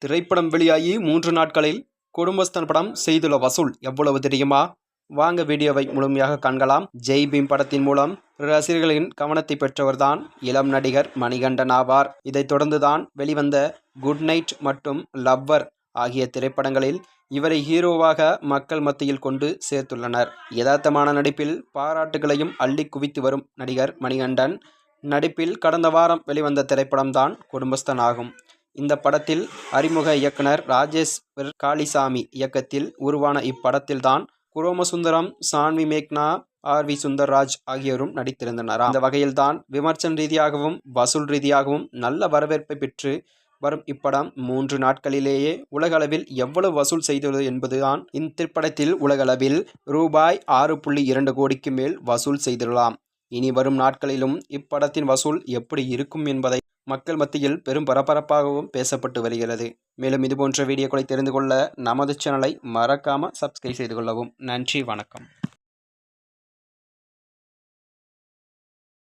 திரைப்படம் வெளியாகி 3 நாட்களில் குடும்பஸ்தன் படம் செய்துள்ள வசூல் எவ்வளவு தெரியுமா? வாங்க வீடியோவை முழுமையாக காண்கலாம். ஜெய் பீம் படத்தின் மூலம் ரசிகர்களின் கவனத்தை பெற்றவர்தான் இளம் நடிகர் மணிகண்டன் ஆவார். இதைத் தொடர்ந்துதான் வெளிவந்த குட் நைட் மற்றும் லவ்வர் ஆகிய திரைப்படங்களில் இவரை ஹீரோவாக மக்கள் மத்தியில் கொண்டு சேர்த்துள்ளனர். யதார்த்தமான நடிப்பில் பாராட்டுகளையும் அள்ளி குவித்து வரும் நடிகர் மணிகண்டன் நடிப்பில் கடந்த வாரம் வெளிவந்த திரைப்படம்தான் குடும்பஸ்தன் ஆகும். இந்த படத்தில் அறிமுக இயக்குனர் ராஜேஷ் காளிசாமி இயக்கத்தில் உருவான இப்படத்தில்தான் குரோமசுந்தரம், சான்வி மேக்னா, ஆர்.வி. சுந்தர்ராஜ் ஆகியோரும் நடித்திருந்தனர். அந்த வகையில்தான் விமர்சன ரீதியாகவும் வசூல் ரீதியாகவும் நல்ல வரவேற்பை பெற்று வரும் இப்படம் 3 நாட்களிலேயே உலகளவில் எவ்வளவு வசூல் செய்துள்ளது என்பதுதான். இத்திரைப்படத்தில் உலகளவில் ரூபாய் 6.2 கோடிக்கு மேல் வசூல் செய்துள்ளலாம். இனி வரும் நாட்களிலும் இப்படத்தின் வசூல் எப்படி இருக்கும் என்பதை மக்கள் மத்தியில் பெரும் பரபரப்பாகவும் பேசப்பட்டு வருகிறது. மேலும் இதுபோன்ற வீடியோக்களை தெரிந்து கொள்ள நமது சேனலை மறக்காம சப்ஸ்கிரைப் செய்து கொள்ளவும். நன்றி, வணக்கம்.